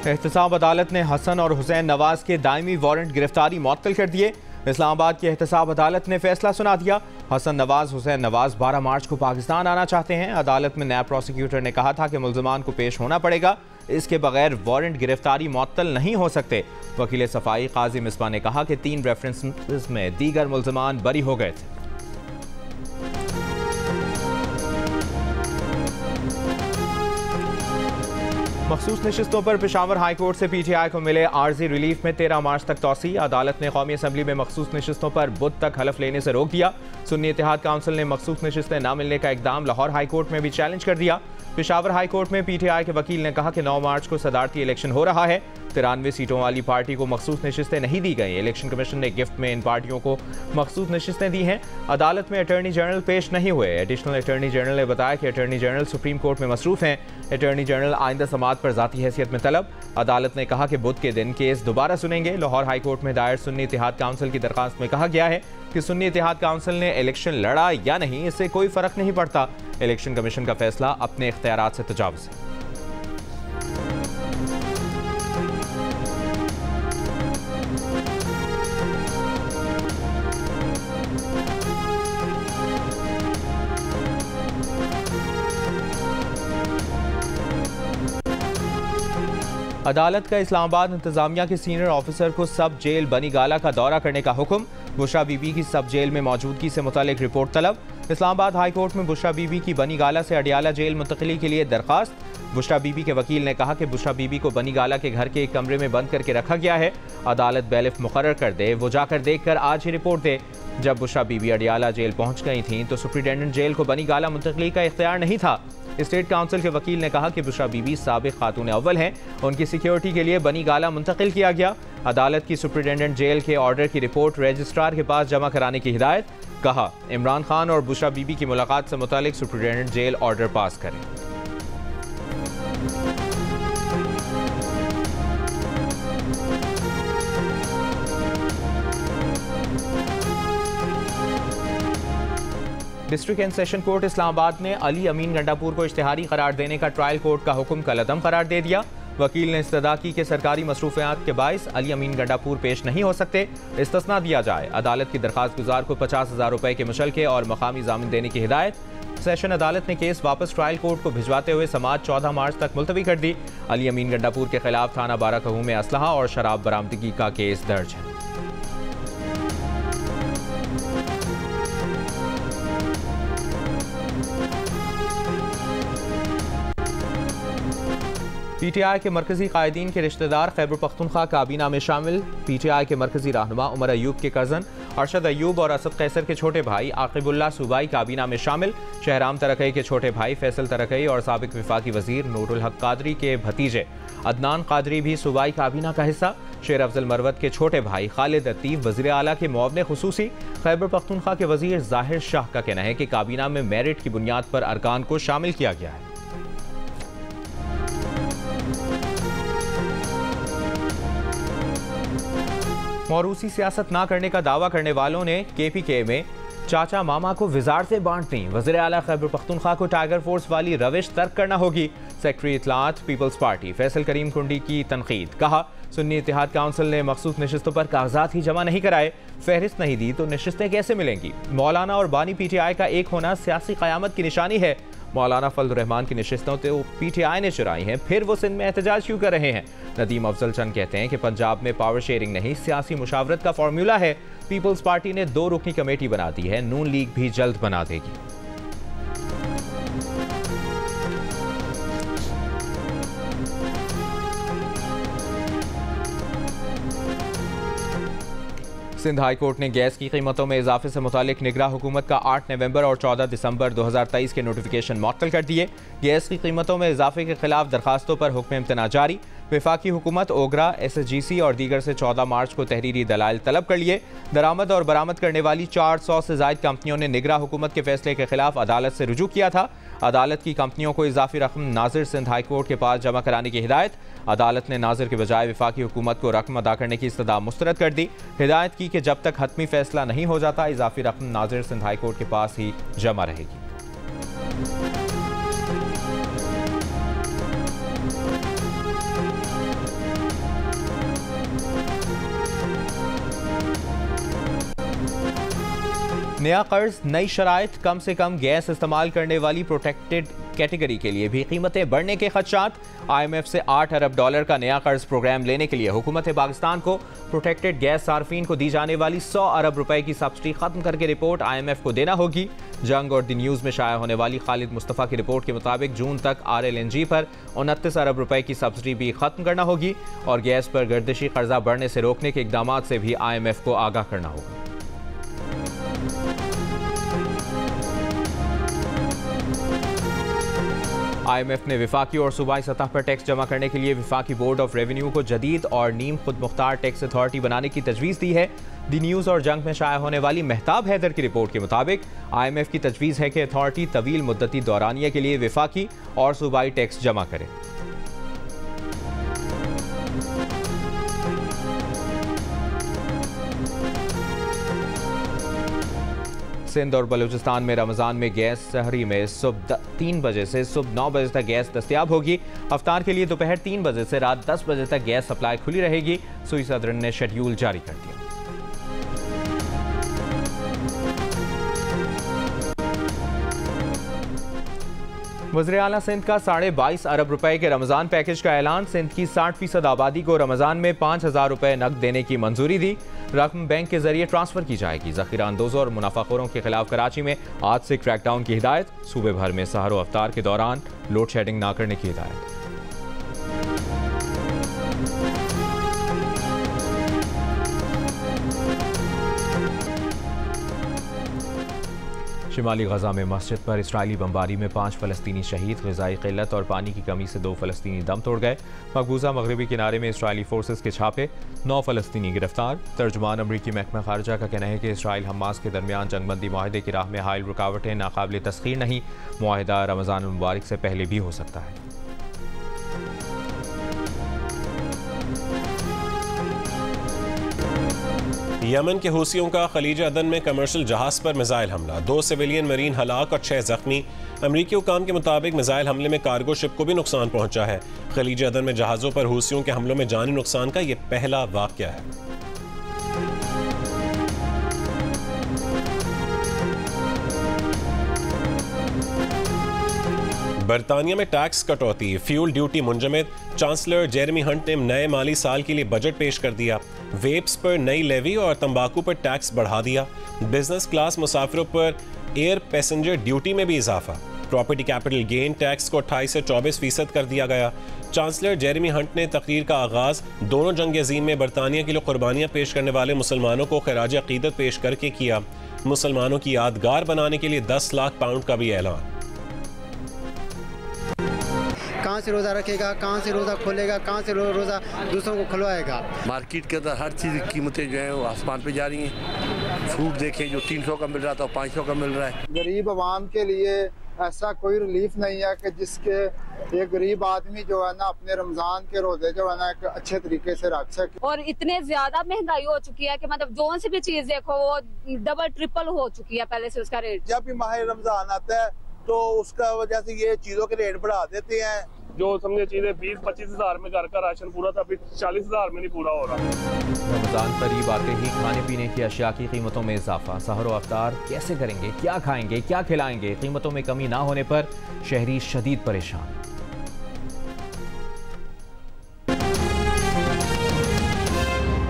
एहतसाब अदालत ने हसन और हुसैन नवाज के दायमी वारंट गिरफ्तारी मुअत्तल कर दिए। इस्लामाबाद की एहतसाब अदालत ने फैसला सुना दिया। हसन नवाज हुसैन नवाज 12 मार्च को पाकिस्तान आना चाहते हैं। अदालत में नायब प्रोसिक्यूटर ने कहा था कि मुल्ज़िमान को पेश होना पड़ेगा, इसके बगैर वारंट गिरफ्तारी मुअत्तल नहीं हो सकते। वकील सफाई काजी मिसबा ने कहा कि 3 रेफरेंसेस में दीगर मुल्ज़िमान बरी हो गए थे। मखसूस नशिस्तों पर पेशावर हाई कोर्ट से PTI को मिले आर्जी रिलीफ में 13 मार्च तक तौसी। अदालत ने कौमी असम्बली में मखसूस नशिस्तों पर बुध तक हलफ लेने से रोक दिया। सुन्नी इत्तेहाद काउंसिल ने मखसूस नशिस्तें न मिलने का इकदाम लाहौर हाई कोर्ट में भी चैलेंज कर दिया। पेशावर हाई कोर्ट में PTI के वकील ने कहा कि 9 मार्च को सदारती इलेक्शन हो रहा है। 93 सीटों वाली पार्टी को मखसूस नशिस्तें नहीं दी गई। इलेक्शन कमीशन ने गिफ्ट में इन पार्टियों को मखसूस नशिस्तें दी हैं। अदालत में अटॉर्नी जनरल पेश नहीं हुए। एडिशनल अटॉर्नी जनरल ने बताया कि अटॉर्नी जनरल सुप्रीम कोर्ट में मसरूफ हैं। अटॉर्नी जनरल आइंदा समाअत पर ज़ाती हैसियत में तलब। अदालत ने कहा कि बुध के दिन केस दोबारा सुनेंगे। लाहौर हाई कोर्ट में दायर सुन्नी इत्तेहाद काउंसिल की दरखास्त में कहा गया है कि सुन्नी इत्तेहाद काउंसिल ने इलेक्शन लड़ा या नहीं, इससे कोई फर्क नहीं पड़ता। इलेक्शन कमीशन का फैसला अपने इख्तियारात से तजावुज़ है। अदालत का इस्लामाबाद इंतजामिया के सीनियर ऑफिसर को सब जेल बनी गाला का दौरा करने का हुक्म। बुशरा बीबी की सब जेल में मौजूदगी से मुतालिक रिपोर्ट तलब। इस्लामाबाद हाई कोर्ट में बुशरा बीबी की बनी गाला से अडियाला जेल मुंतकिली के लिए दरखास्त। बुशरा बीबी के वकील ने कहा कि बुशरा बीबी को बनी गाला के घर के एक कमरे में बंद करके रखा गया है। अदालत बैलिफ मुकर्रर कर दे, वो जाकर देखकर आज ही रिपोर्ट दे। जब बुशरा बीबी अडियाला जेल पहुंच गई थीं तो सुप्रिटेंडेंट जेल को बनी गाला मुंतकिली का इख्तियार नहीं था। स्टेट काउंसिल के वकील ने कहा कि बुशरा बीबी साबिक खातून अव्वल हैं, उनकी सिक्योरिटी के लिए बनी गाला मुंतकिल किया गया। अदालत की सुप्रिटेंडेंट जेल के ऑर्डर की रिपोर्ट रजिस्ट्रार के पास जमा कराने की हिदायत। कहा इमरान खान और बुशरा बीबी की मुलाकात से मुतालिक सुप्रिटेंडेंट जेल ऑर्डर पास करें। District and session court Islamabad ने अली अमीन गंडापुर को इश्तिहारी करार देने का ट्रायल कोर्ट का हुक्म कलअदम करार दे दिया। वकील ने इस्तदा की कि सरकारी मसरूफियात के बाइस अली अमीन गंडापुर पेश नहीं हो सकते, इस्तिस्ना दिया जाए। अदालत की दरखास्त गुजार को 50,000 रुपए के मुशलके और मकामी जामिन देने की हिदायत। सेशन अदालत ने केस वापस ट्रायल कोर्ट को भिजवाते हुए समाअत 14 मार्च तक मुलतवी कर दी। अली अमीन गंडापुर के खिलाफ थाना बाराकहू में असलहा और शराब बरामदगी का केस दर्ज है। PTI के मरकजी कायदीन के रिश्तेदार खैबर पख्तूनख्वा काबीना में शामिल। PTI के मरकजी रहनुमा उमर अयूब के कज़न अरशद अयूब और असद कैसर के छोटे भाई आकिबुल्लाह सूबाई काबीना में शामिल। शहराम तरकई के छोटे भाई फैसल तरकई और साबिक विफाकी वजीर नूरुल हक कादरी के भतीजे अदनान कादरी भी सूबाई काबीना का हिस्सा। शेर अफजल मरवत के छोटे भाई खालिद अतीफ वज़ीर आला के मुआवने खुसूसी। खैबर पख्तूनख्वा के वजीर जाहिर शाह का कहना है कि काबीना में मेरिट की बुनियाद पर अरकान को शामिल किया गया है। मौरूसी सियासत ना करने का दावा करने वालों ने KPK में चाचा मामा को विजारतें बांट दी। वज़ीर आला खैबर पख्तूनख्वा को टाइगर फोर्स वाली रविश तर्क करना होगी। सेक्रेटरी इत्तलात पीपल्स पार्टी फैसल करीम कुंडी की तनकीद। कहा सुन्नी इत्तेहाद काउंसिल ने मखसूस नशिस्तों पर कागजात ही जमा नहीं कराए, फहरिस्त नहीं दी तो नशिस्तें कैसे मिलेंगी। मौलाना और बानी PTI का एक होना सियासी क़यामत की निशानी है। मौलाना फजल रहमान की नशिस्तों तो PTI ने चुराई हैं, फिर वो सिंध में एहतजाज क्यों कर रहे हैं। नदीम अफजल चंद कहते हैं कि पंजाब में पावर शेयरिंग नहीं, सियासी मुशावरत का फॉर्मूला है। पीपल्स पार्टी ने 2 रुकनी कमेटी बना दी है, नून लीग भी जल्द बना देगी। सिंध हाई कोर्ट ने गैस की कीमतों में इजाफे से मुतालिक निगरान हुकूमत का 8 नवंबर और 14 दिसंबर 2023 के नोटिफिकेशन मुअत्तल कर दिए। गैस की कीमतों में इजाफे के खिलाफ दरखास्तों पर हुक्म इम्तना जारी। वफाकी हुकूमत ओगरा SSGC और दीगर से 14 मार्च को तहरीरी दलाइल तलब कर लिए। दरामद और बरामद करने वाली 400 से ज़ायद कंपनियों ने निगरान हुकूमत के फैसले के खिलाफ अदालत से रुजू किया था। अदालत की कंपनियों को इजाफी रकम नाजिर सिंध हाई कोर्ट के पास जमा कराने की हिदायत। अदालत ने नाजिर के बजाय वफाकी हुकूमत को रकम अदा करने की इस्तदा मुस्तरद कर दी। हिदायत की कि जब तक हतमी फैसला नहीं हो जाता इजाफी रकम नाजिर सिंध हाई कोर्ट के पास ही जमा रहेगी। नया कर्ज, नई शराइत, कम से कम गैस इस्तेमाल करने वाली प्रोटेक्टेड कैटेगरी के लिए भी कीमतें बढ़ने के खदशात। IMF से $8 अरब का नया कर्ज प्रोग्राम लेने के लिए हुकूमत पाकिस्तान को प्रोटेक्टेड गैस सार्फिन को दी जाने वाली $100 अरब की सब्सिडी खत्म करके रिपोर्ट IMF को देना होगी। जंग और द न्यूज़ में शाया होने वाली खालिद मुस्तफ़ा की रिपोर्ट के मुताबिक जून तक RLNG पर 29 अरब की सब्सिडी भी खत्म करना होगी और गैस पर गर्दिशी कर्जा बढ़ने से रोकने के इकदाम से भी IMF को आगाह करना होगा। IMF ने विफाकी और सूबाई सतह पर टैक्स जमा करने के लिए विफाकी बोर्ड ऑफ रेवेन्यू को जदीद और नीम खुद मुख्तार टैक्स अथॉरिटी बनाने की तजवीज़ दी है। दी न्यूज़ और जंग में शाया होने वाली मेहताब हैदर की रिपोर्ट के मुताबिक IMF की तजवीज़ है कि अथॉरिटी तवील मुद्दती दौरानिया के लिए विफाकी और सूबाई टैक्स जमा करे। सिंध और बलूचिस्तान में रमज़ान में गैस सहरी में सुबह 3 बजे से सुबह 9 बजे तक गैस दस्तयाब होगी। अफ्तार के लिए दोपहर 3 बजे से रात 10 बजे तक गैस सप्लाई खुली रहेगी। सूई सदर ने शेड्यूल जारी कर दिया। वज़ीर आला सिंध का $22.5 अरब के रमज़ान पैकेज का ऐलान। सिंध की 60% आबादी को रमज़ान में $5,000 नकद देने की मंजूरी दी। रकम बैंक के जरिए ट्रांसफर की जाएगी। ज़ख़ीरा अंदोज़ों और मुनाफाखोरों के खिलाफ कराची में आज से क्रैकडाउन की हिदायत। सूबे भर में सहर व अफ्तार के दौरान लोड शेडिंग न करने की हिदायत। शिमाली गजा में मस्जिद पर इसराइली बमबारी में 5 फ़लस्तीनी शहीद। ग़िज़ाई क़िल्लत और पानी की कमी से 2 फ़लस्तीनी दम तोड़ गए। मकबूजा मगरबी किनारे में इसराइली फोर्सेस के छापे, 9 फ़लस्तीनी गिरफ्तार। तर्जुमान अमरीकी महकमा खारजा का कहना है कि इसराइल हमास के दरमियान जंगबंदी माहदे की राह में हाइल रुकावटें नाकाबिल तस्खीर नहीं। मुआहिदा रमज़ान मुबारक से पहले भी हो सकता है। यमन के हूसियों का खलीज अदन में कमर्शियल जहाज पर मिसाइल हमला, 2 सिविलियन मरीन हलाक और 6 जख्मी। अमरीकी हुकाम के मुताबिक मिसाइल हमले में कार्गो शिप को भी नुकसान पहुंचा है। खलीज अदन में जहाज़ों पर हूसियों के हमलों में जानी नुकसान का यह पहला वाक़या है। बरतानिया में टैक्स कटौती, फ्यूल ड्यूटी मुंजमद। चांसलर जेरेमी हंट ने नए माली साल के लिए बजट पेश कर दिया। वेप्स पर नई लेवी और तंबाकू पर टैक्स बढ़ा दिया। बिजनेस क्लास मुसाफिरों पर एयर पैसेंजर ड्यूटी में भी इजाफा। प्रॉपर्टी कैपिटल गेन टैक्स को 28 से 24% कर दिया गया। चांसलर जेरेमी हंट ने तकरीर का आगाज दोनों जंग अज़ीम में बरतानिया के लिए कुर्बानियां पेश करने वाले मुसलमानों को खिराज अकीदत पेश करके किया। मुसलमानों की यादगार बनाने के लिए 10 लाख पाउंड का भी ऐलान। कहाँ से रोज़ा रखेगा, कहाँ से रोज़ा खोलेगा, कहाँ से रोज़ा दूसरों को खुलवाएगा। मार्केट के अंदर हर चीज़ की कीमतें जो हैं वो आसमान पे जा रही हैं। फ्रूट देखें जो 300 का मिल रहा था 500 का मिल रहा है। गरीब आवाम के लिए ऐसा कोई रिलीफ नहीं है कि जिसके एक गरीब आदमी जो है ना अपने रमजान के रोजे जो है ना एक अच्छे तरीके से रख सके। और इतने ज्यादा महंगाई हो चुकी है कि मतलब जो सी भी चीज देखो वो डबल ट्रिपल हो चुकी है पहले से उसका रेट। जब भी माह रमजान आता है तो उसका वजह से ये चीजों के रेट बढ़ा देते हैं। जो समझे चीजें 20-25 हज़ार में घर का राशन पूरा था, अभी 40 हज़ार में नहीं पूरा हो रहा। रमजान करीब आते ही खाने पीने की अशिया की कीमतों में इजाफा। सहर व अफ्तार कैसे करेंगे, क्या खाएंगे, क्या खिलाएंगे। कीमतों में कमी ना होने पर शहरी शदीद परेशान।